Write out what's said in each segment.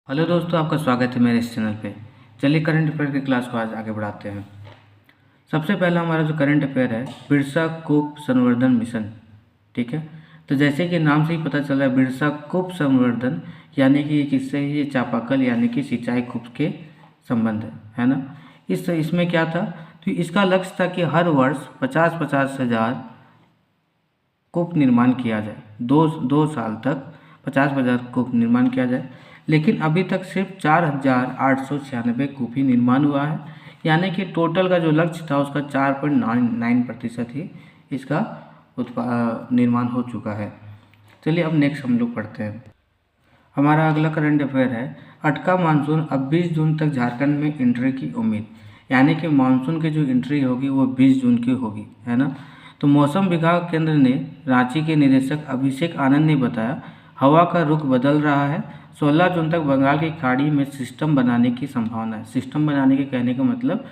Hello दोस्तों, आपका स्वागत है मेरे इस चैनल पे। चलिए करंट अफेयर की क्लास को आज आगे बढ़ाते हैं। सबसे पहला हमारा जो करंट अफेयर है, बिरसा कूप संवर्धन मिशन। ठीक है, तो जैसे कि नाम से ही पता चल रहा है, बिरसा कूप संवर्धन यानी कि किससे, ये चापाकल यानी कि सिंचाई कूप के संबंध है ना। इसमें क्या था, तो इसका लक्ष्य था कि हर वर्ष 50-50 हज़ार कूप निर्माण किया जाए। दो साल तक 50,000 कूप निर्माण किया जाए, लेकिन अभी तक सिर्फ 4,896 कूप ही निर्माण हुआ है। यानी कि टोटल का जो लक्ष्य था उसका 4.9% ही इसका निर्माण हो चुका है। चलिए अब नेक्स्ट हम लोग पढ़ते हैं। हमारा अगला करंट अफेयर है, अटका मानसून अब 20 जून तक झारखंड में एंट्री की उम्मीद। यानी कि मानसून की जो एंट्री होगी वो 20 जून की होगी, है ना। तो मौसम विभाग केंद्र ने रांची के निदेशक अभिषेक आनंद ने बताया, हवा का रुख बदल रहा है। 16 जून तक बंगाल की खाड़ी में सिस्टम बनाने की संभावना है। सिस्टम बनाने के कहने का मतलब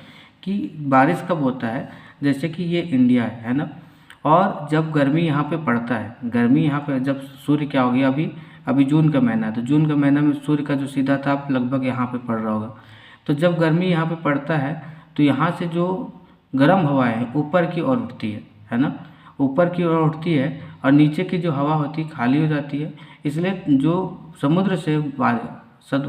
कि बारिश कब होता है, जैसे कि ये इंडिया है ना, और जब गर्मी यहाँ पे पड़ता है, गर्मी यहाँ पे जब सूर्य क्या हो गया, अभी जून का महीना है, तो जून का महीना में सूर्य का जो सीधा ताप लगभग यहाँ पे पड़ रहा होगा। तो जब गर्मी यहाँ पे पड़ता है तो यहाँ से जो गर्म हवाएं हैं ऊपर की ओर उठती है ना, ऊपर की ओर उठती है, और नीचे की जो हवा होती है खाली हो जाती है। इसलिए जो समुद्र से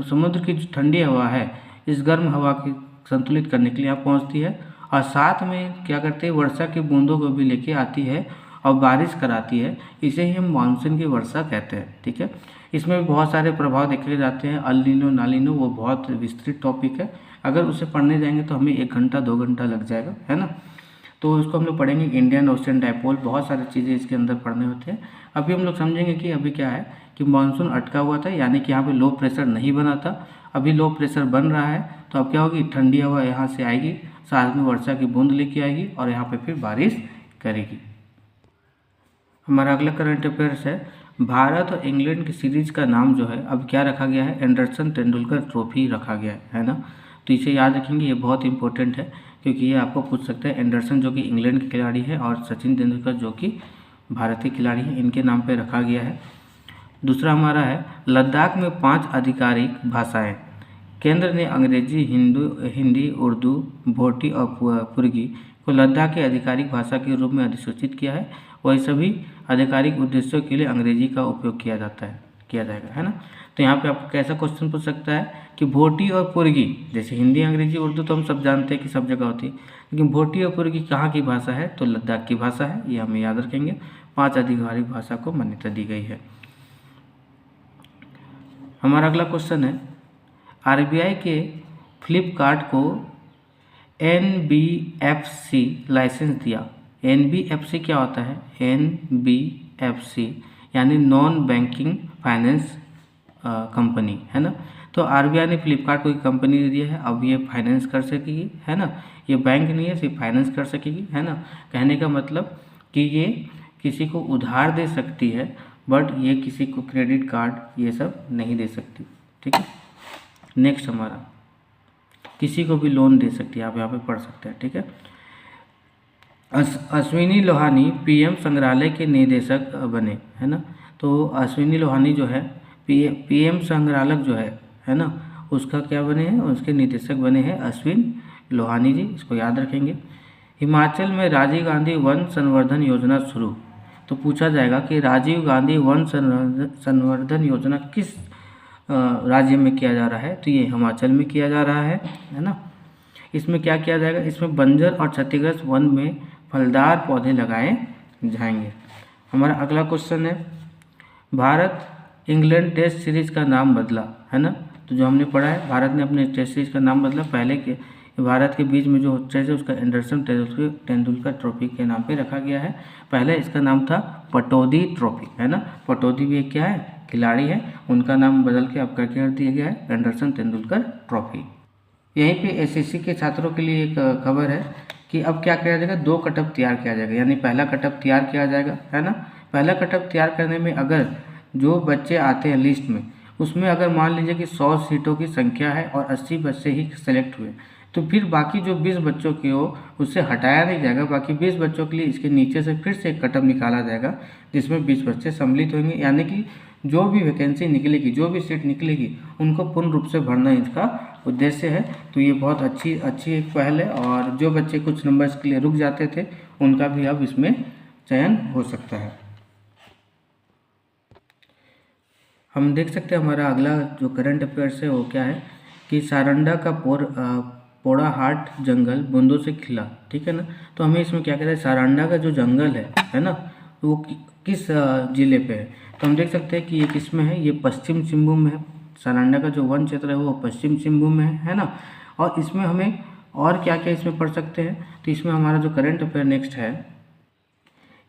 समुद्र की जो ठंडी हवा है, इस गर्म हवा की संतुलित करने के लिए यहाँ पहुँचती है, और साथ में क्या करते हैं, वर्षा की बूंदों को भी लेके आती है और बारिश कराती है। इसे ही हम मानसून की वर्षा कहते हैं। ठीक है, इसमें भी बहुत सारे प्रभाव देखे जाते हैं, अल नीनो नालिनो, वो बहुत विस्तृत टॉपिक है। अगर उसे पढ़ने जाएंगे तो हमें 1 घंटा 2 घंटा लग जाएगा, है ना। तो उसको हम लोग पढ़ेंगे। इंडियन ओशन डायपोल, बहुत सारी चीज़ें इसके अंदर पढ़ने होते हैं। अभी हम लोग समझेंगे कि अभी क्या है कि मानसून अटका हुआ था, यानी कि यहाँ पे लो प्रेशर नहीं बना था, अभी लो प्रेशर बन रहा है। तो अब क्या होगी, ठंडी हवा यहाँ से आएगी, साथ में वर्षा की बूंद लेके आएगी और यहाँ पे फिर बारिश करेगी। हमारा अगला करंट अफेयर्स है, भारत और इंग्लैंड की सीरीज का नाम जो है अब क्या रखा गया है, एंडरसन तेंदुलकर ट्रॉफी रखा गया है ना। तो इसे याद रखेंगे, ये बहुत इंपॉर्टेंट है, क्योंकि ये आपको पूछ सकता है। एंडरसन जो कि इंग्लैंड के खिलाड़ी है और सचिन तेंदुलकर जो कि भारतीय खिलाड़ी हैं, इनके नाम पे रखा गया है। दूसरा हमारा है, लद्दाख में 5 आधिकारिक भाषाएं। केंद्र ने अंग्रेजी, हिंदी, उर्दू, भोटी और पुर्गी को लद्दाख की आधिकारिक भाषा के रूप में अधिसूचित किया है। वही सभी आधिकारिक उद्देश्यों के लिए अंग्रेजी का उपयोग किया जाएगा, है ना। तो यहाँ पे आपको कैसा क्वेश्चन पूछ सकता है कि भोटी और पुर्गी, जैसे हिंदी, अंग्रेजी, उर्दू तो हम सब जानते हैं कि सब जगह होती है, लेकिन भोटी और पुर्गी कहाँ की भाषा है, तो लद्दाख की भाषा है। ये हमें याद रखेंगे। 5 आधिकारिक भाषा को मान्यता दी गई है। हमारा अगला क्वेश्चन है, आरबीआई के फ्लिपकार्ट को एनबीएफसी लाइसेंस दिया। एनबीएफसी क्या होता है, एनबीएफसी यानी नॉन बैंकिंग फाइनेंस कंपनी, है ना। तो आरबीआई ने फ्लिपकार्ट को एक कंपनी दे दिया है, अब ये फाइनेंस कर सकेगी, है ना। ये बैंक नहीं है, सिर्फ फाइनेंस कर सकेगी, है ना। कहने का मतलब कि ये किसी को उधार दे सकती है, बट ये किसी को क्रेडिट कार्ड ये सब नहीं दे सकती। ठीक है, नेक्स्ट हमारा, किसी को भी लोन दे सकती है, आप यहाँ पे पढ़ सकते हैं। ठीक है, अश्विनी लोहानी पीएम संग्रहालय के निदेशक बने, है ना। तो अश्विनी लोहानी जो है पीएम संग्रहालय जो है ना, उसका क्या बने हैं, उसके निदेशक बने हैं अश्विन लोहानी जी, इसको याद रखेंगे। हिमाचल में राजीव गांधी वन संवर्धन योजना शुरू। तो पूछा जाएगा कि राजीव गांधी वन संवर्धन योजना किस राज्य में किया जा रहा है, तो ये हिमाचल में किया जा रहा है ना। इसमें क्या किया जाएगा, इसमें बंजर और क्षतिग्रस्त वन में फलदार पौधे लगाए जाएंगे। हमारा अगला क्वेश्चन है, भारत इंग्लैंड टेस्ट सीरीज का नाम बदला, है ना। तो जो हमने पढ़ा है, भारत ने अपने टेस्ट सीरीज का नाम बदला। पहले के भारत के बीच में जो टेस्ट है उसका एंडरसन तेंदुलकर ट्रॉफी के नाम पे रखा गया है। पहले इसका नाम था पटौदी ट्रॉफी, है ना। पटौदी भी एक क्या है, खिलाड़ी है, उनका नाम बदल के अब क्या कर दिया गया है, एंडरसन तेंदुलकर ट्रॉफी। यहीं पे एसएससी के छात्रों के लिए एक खबर है कि अब क्या किया जाएगा, 2 कटअप तैयार किया जाएगा, यानी पहला कटअप तैयार किया जाएगा, है ना। पहला कटअप तैयार करने में अगर जो बच्चे आते हैं लिस्ट में, उसमें अगर मान लीजिए कि 100 सीटों की संख्या है और 80 बच्चे ही सेलेक्ट हुए, तो फिर बाकी जो 20 बच्चों की हो उससे हटाया नहीं जाएगा। बाकी 20 बच्चों के लिए इसके नीचे से फिर से एक कटअप निकाला जाएगा, जिसमें 20 बच्चे सम्मिलित होंगे, यानी कि जो भी वैकेंसी निकलेगी, जो भी सीट निकलेगी, उनको पूर्ण रूप से भरना इसका उद्देश्य है। तो ये बहुत अच्छी एक पहल है, और जो बच्चे कुछ नंबर्स के लिए रुक जाते थे उनका भी अब इसमें चयन हो सकता है। हम देख सकते हैं हमारा अगला जो करंट अफेयर्स है वो क्या है कि सारंडा का पोड़ा हाट जंगल बूंदों से खिला, ठीक है ना। तो हमें इसमें क्या कहते हैं, सारंडा का जो जंगल है ना, वो किस जिले पे है। तो हम देख सकते हैं कि ये किस में है, ये पश्चिम सिंहभूम में है। सारंडा का जो वन क्षेत्र है वो पश्चिम सिंहभूम में है ना। और इसमें हमें और क्या क्या इसमें पढ़ सकते हैं, तो इसमें हमारा जो करंट अफेयर नेक्स्ट है,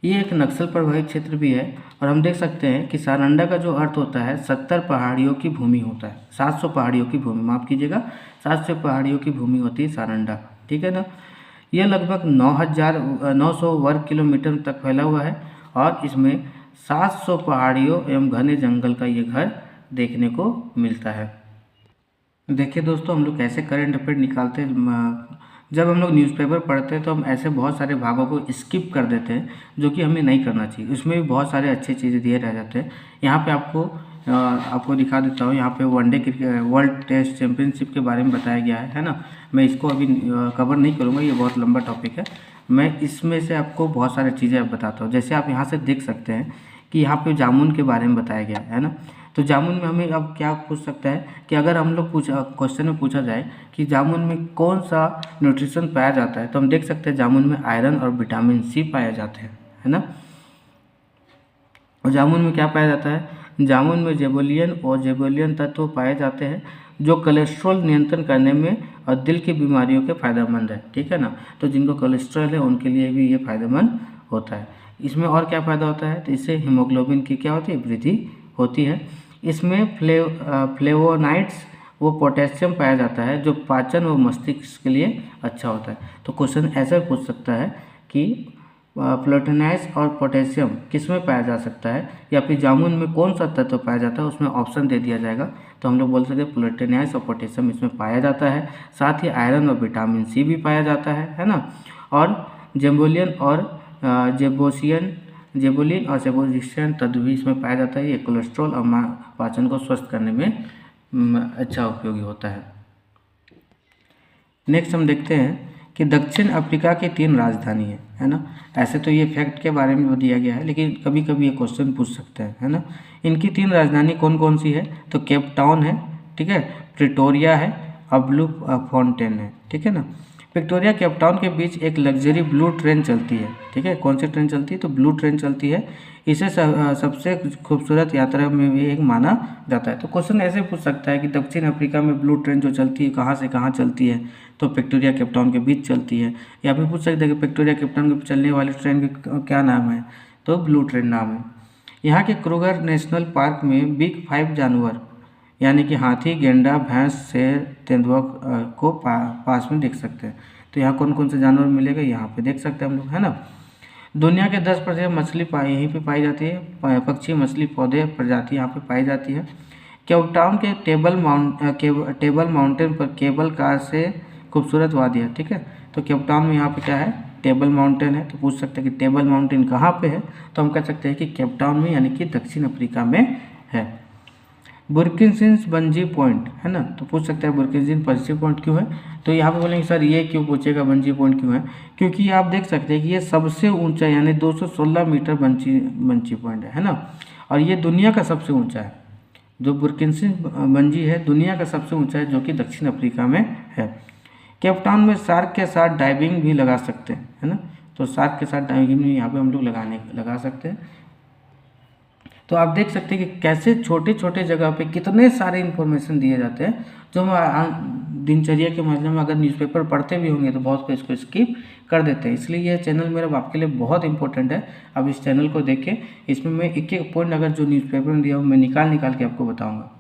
ये एक नक्सल प्रभावित क्षेत्र भी है। और हम देख सकते हैं कि सारंडा का जो अर्थ होता है 70 पहाड़ियों की भूमि होता है, 700 पहाड़ियों की भूमि, माफ़ कीजिएगा, 700 पहाड़ियों की भूमि होती है सारंडा, ठीक है ना। यह लगभग 900 वर्ग किलोमीटर तक फैला हुआ है, और इसमें 700 पहाड़ियों एवं घने जंगल का ये घर देखने को मिलता है। देखिए दोस्तों, हम लोग कैसे करंट अफेयर निकालते हैं। जब हम लोग न्यूज़पेपर पढ़ते हैं तो हम ऐसे बहुत सारे भागों को स्किप कर देते हैं जो कि हमें नहीं करना चाहिए। उसमें भी बहुत सारे अच्छी चीज़ें दिए रह जाते हैं। यहाँ पे आपको दिखा देता हूँ। यहाँ पे one day cricket world test championship के बारे में बताया गया है ना। मैं इसको अभी कवर नहीं करूँगा, ये बहुत लंबा टॉपिक है। मैं इसमें से आपको बहुत सारी चीज़ें बताता हूँ। जैसे आप यहाँ से देख सकते हैं कि यहाँ पे जामुन के बारे में बताया गया है ना। तो जामुन में हमें अब क्या पूछ सकता है कि अगर हम लोग क्वेश्चन में पूछा जाए कि जामुन में कौन सा न्यूट्रिशन पाया जाता है, तो हम देख सकते हैं जामुन में आयरन और विटामिन सी पाया जाते हैं, है ना। और जामुन में क्या पाया जाता है, जामुन में जेबोलियन और जेबोलियन तत्व पाए जाते हैं जो कोलेस्ट्रॉल नियंत्रण करने में और दिल की बीमारियों के फायदेमंद है, ठीक है ना। तो जिनको कोलेस्ट्रॉल है उनके लिए भी ये फायदेमंद होता है। इसमें और क्या फ़ायदा होता है, तो इससे हीमोग्लोबिन की क्या होती है, वृद्धि होती है। इसमें फ्लेवोनाइड्स वो पोटेशियम पाया जाता है जो पाचन व मस्तिष्क के लिए अच्छा होता है। तो क्वेश्चन ऐसा पूछ सकता है कि प्लूटोनाइज और पोटेशियम किस में पाया जा सकता है, या फिर जामुन में कौन सा तत्व पाया जाता है, उसमें ऑप्शन दे दिया जाएगा। तो हम लोग बोल सकते हैं प्लूटोनाइज और पोटेशियम इसमें पाया जाता है। साथ ही आयरन और विटामिन सी भी पाया जाता है ना। और जेबोलियन और जेबोलिन और सेबोलिशियन तत्व भी इसमें पाया जाता है। ये कोलेस्ट्रॉल और पाचन को स्वस्थ करने में अच्छा उपयोगी होता है। नेक्स्ट हम देखते हैं कि दक्षिण अफ्रीका की 3 राजधानी है ना। ऐसे तो ये फैक्ट के बारे में दिया गया है, लेकिन कभी कभी ये क्वेश्चन पूछ सकते हैं, है ना। इनकी 3 राजधानी कौन कौन सी है, तो केप टाउन है, ठीक है, प्रिटोरिया है और ब्लू फाउंटेन है, ठीक है ना। विक्टोरिया केप टाउन के बीच एक लग्जरी ब्लू ट्रेन चलती है, ठीक है। कौन सी ट्रेन चलती है, तो ब्लू ट्रेन चलती है। इसे सबसे खूबसूरत यात्रा में भी एक माना जाता है। तो क्वेश्चन ऐसे पूछ सकता है कि दक्षिण अफ्रीका में ब्लू ट्रेन जो चलती है कहाँ से कहाँ चलती है, तो विक्टोरिया केप टाउन के बीच चलती है। या फिर पूछ सकते हैं कि विक्टोरिया केप टाउन के चलने वाली ट्रेन का क्या नाम है, तो ब्लू ट्रेन नाम है। यहाँ के क्रूगर नेशनल पार्क में बिग 5 जानवर यानी कि हाथी, गेंडा, भैंस, शेर, तेंदुआ को पास में देख सकते हैं। तो यहाँ कौन कौन से जानवर मिलेगा, यहाँ पे देख सकते हैं हम लोग, है ना। दुनिया के 10% मछली यहीं पे पाई जाती है। पक्षी, मछली, पौधे प्रजाति यहाँ पे पाई जाती है। केप टाउन के टेबल माउंटेन पर केबल कार से खूबसूरत वादी है, ठीक है। तो केप टाउन में यहाँ पे क्या है, टेबल माउंटेन है। तो पूछ सकते हैं कि टेबल माउंटेन कहाँ पे है, तो हम कह सकते हैं कि केप टाउन में यानी कि दक्षिण अफ्रीका में है। बुरकिनसिंस बंजी पॉइंट है ना। तो पूछ सकते हैं बुरकिनसिंस बंजी पॉइंट क्यों है, तो यहाँ पे बोलेंगे सर ये क्यों पूछेगा बंजी पॉइंट क्यों है, क्योंकि आप देख सकते हैं कि ये सबसे ऊंचा यानी 216 मीटर बंजी पॉइंट है ना। और ये दुनिया का सबसे ऊंचा है। जो बुरकिनसिंस बंजी है दुनिया का सबसे ऊंचा है, जो कि दक्षिण अफ्रीका में है। केप टाउन में शार्क के साथ डाइविंग भी लगा सकते हैं, है ना। तो शार्क के साथ डाइविंग भी यहाँ पे हम लोग लगा सकते हैं। तो आप देख सकते हैं कि कैसे छोटे छोटे जगह पे कितने सारे इन्फॉर्मेशन दिए जाते हैं, जो हम दिनचर्या के माध्यम में अगर न्यूज़पेपर पढ़ते भी होंगे तो बहुत को इसको स्किप कर देते हैं। इसलिए यह चैनल मेरा आपके लिए बहुत इंपॉर्टेंट है। अब इस चैनल को देखें, इसमें मैं एक एक पॉइंट अगर जो न्यूज़पेपर में दिया हूँ मैं निकाल के आपको बताऊँगा।